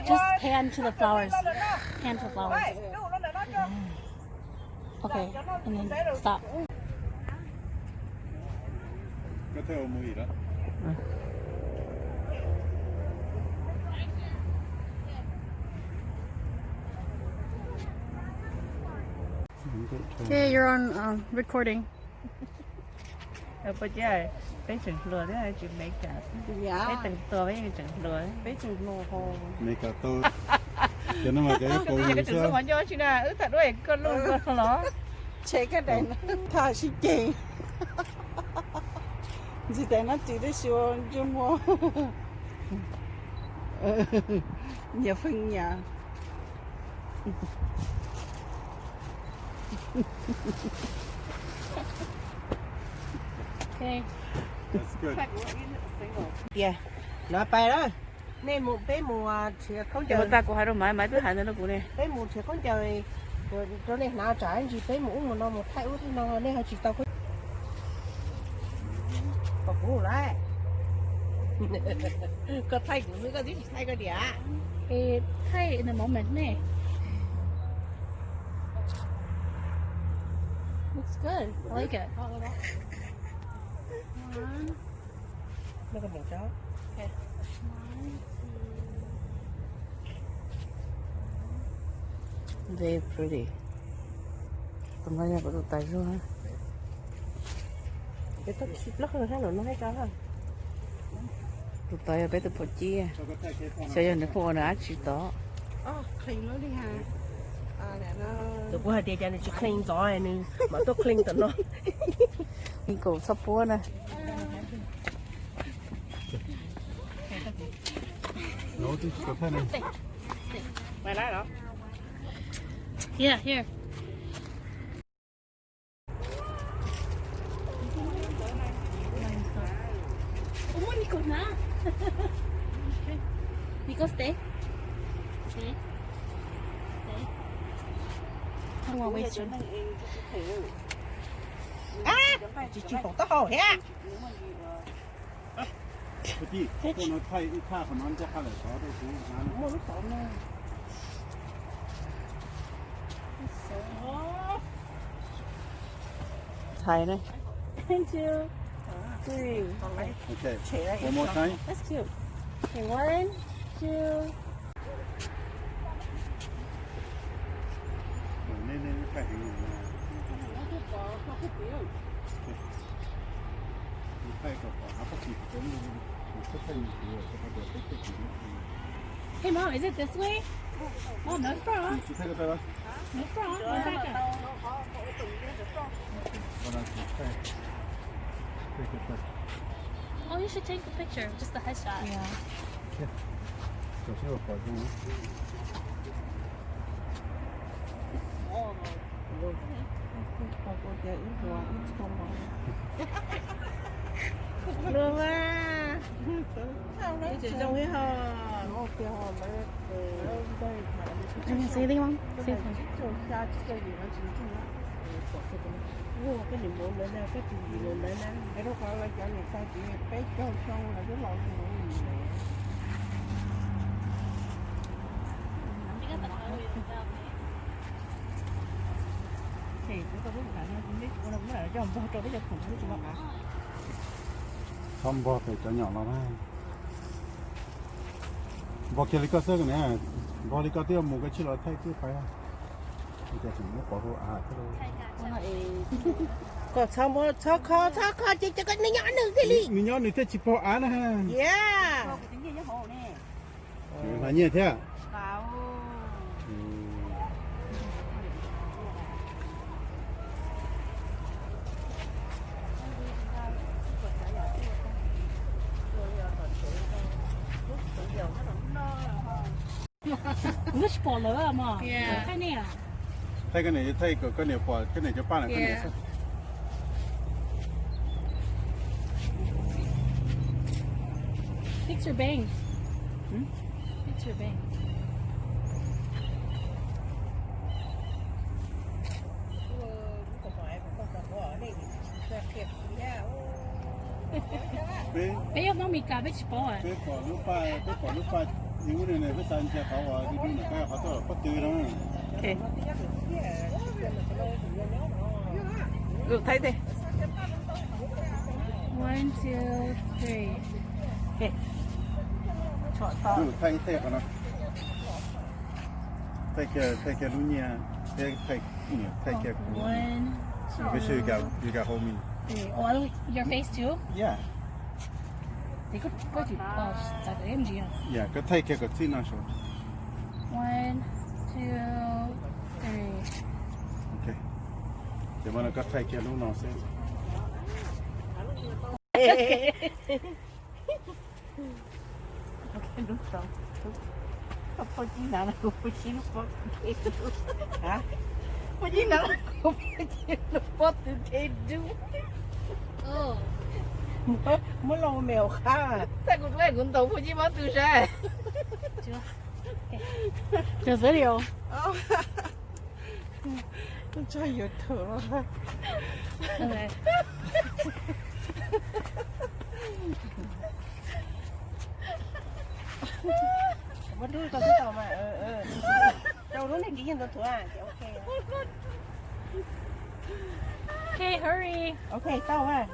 Just hand to the flowers. Hand to the flowers. Okay, and then stop. Có theo mùi đó. Okay, you're on recording. Bây giờ bé chừng lừa đấy là chuyện bé cả. Bé từng tua bé chừng lừa. Bé chừng lừa hồ. Mấy cả tôi. Cho nó mà cái cô cái chừng lừa mà cho chị nào thật đấy con luôn con nó. chế cái đấy thà sĩ chị chỉ để nó chỉ để xua cho mua nhà phân nhà Okay. That's good. yeah nóไปđó nên một bé mùa thì không Giờ chờ ta cũng hay đâu mãi mãi cứ hay nó cũng nè. bé mùa thì không chờ rồi cho nên nào trả anh chị bé mùa mà nó một thay út nó nên hai chị tao có có cũ lại có thay của nó có gì thay cái gì à Hey, in a moment, nè. Looks good. I like it. nó có miếng chó Very pretty. Tụi nó nhà tụi tay luôn ha. cái tóc xịt lắc hơn nó hay cho ha Tụi tay bé tụi chia. Sao giờ nó phụ nó chỉ đó. clean nó đi ha nè nó tụi cô hai tia cho nên chỉ clean gió này nên mà tôi clean tụi nó Cái cổ sắp búa nè. Nó thì có thế này. Mày nói đó. Yeah, here. Oh, Nico, na. Nico, stay. Stay. Stay. I don't want to waste your chỉ bỏ tóc hổ thế à Cái gì? Cô nó thay ít tha của nó chắc là có đâu chú. mua lúc sống nè Thầy này. Thank you. three Okay. One more time. That's cute. Okay, 1, 2. Nên phải hình thay của áp chỉ có một cái thay của cái Hey, Mom, is it this way? Oh, no problem. chỉ thay cái đó. No problem. We're back up. Oh, you should take the picture, just the headshot. yeah Cho xe vào trong đó. luôn à chỉ trong cái hồ Can you say anything, Mom? Say something. cái niềm vui lên đây cái chuyện gì lên đây cái đó coi là cho người ta chỉ cái cho xong là cái lon Thì chúng tôi biết là nó cũng biết nó cũng là cho ông cho bây giờ cũng biết chúng nó. Không bỏ phải cho nhỏ nó ra. Bỏ kia có sơ cái này, bỏ đi có tiêu một cái chiếc là thay tiêu phải à? Bây giờ chúng nó bỏ vô à cái đâu. có xong rồi sao khó chỉ cho cái nhỏ nữa cái gì Mình nhỏ nữa thì chỉ bỏ á nè ha. yeah Là như thế à? Nó bỏ lỡ à mà. Yeah. Cái này à? Thay cái này thay cái này bỏ cái này cho ba là cái này. Fix your bangs. Fix your bangs. không phải không có ở đây thì kẹp nha 俾有媽咪嫁俾吃飽啊！俾個老闆，有啲人俾三隻狗啊，啲邊家好多不對啦。OK。睇睇。1 2 3。OK。睇個啦。睇嘅路呢睇嘅。 1 Make sure you got whole meat. 2 Oh, your face too? Yeah. 你個住哦，就係唔知啊。Yeah, 個睇嘅個先拿手。 1 2 3。 Okay. 就問個睇嘅路拿先。OK，都走。我只能夠不行，我啊，我只能夠不行，我都得做。哦，冇老苗卡，在古外滚头，不鸡毛杜山。這 video。真有頭啊！ Okay. 我都知道嘛，就攞你幾件到圖啊，就 OK 啊。Okay, hurry. OK，到啊。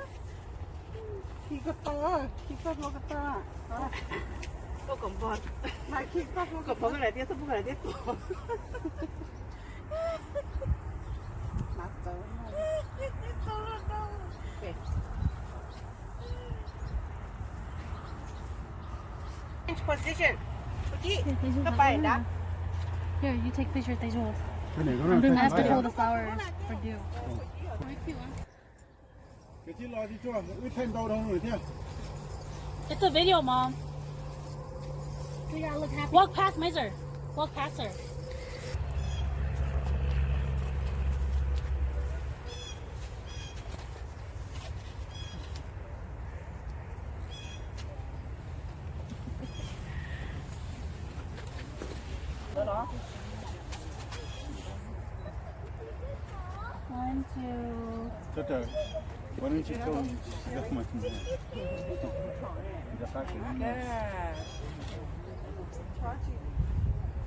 佢個多啊，佢個我個多啊。不廣播，唔係佢個我個廣播嚟啲，都不過嚟啲。拿走嘛。對。Change position。個拜啦。 Here, you take picture. They show. 佢哋 I'm doing 嗰 that to 度 hold the flowers for you. 佢啲攞啲裝，會聽到同佢聽。 It's a video, Mom. We gotta look happy. Walk past Miser. Walk past her. One, two. 這個我能去做這麼多。你的發型。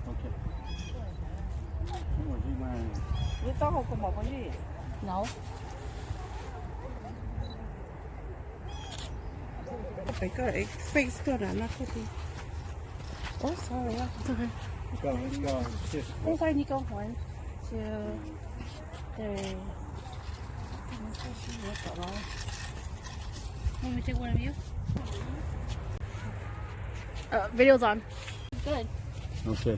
OK。我去買。你當我個毛巾去。 No. Phải có space cơ là nó có gì. Oh, sorry. It's okay. Go. 再快你跟我1 2 3. Want me to take one of you? Video's on. Good. Okay.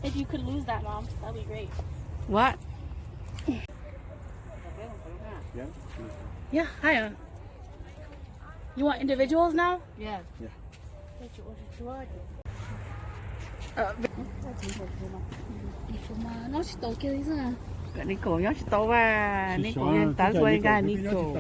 If you could lose that, Mom, that'd be great. What? Yeah. Yeah, hiya. You want individuals now? Yeah. Nó chỉ tổ kia đấy à? Cái này cổ nhóc chỉ tao và này cổ nhân tá rồi cái này cổ.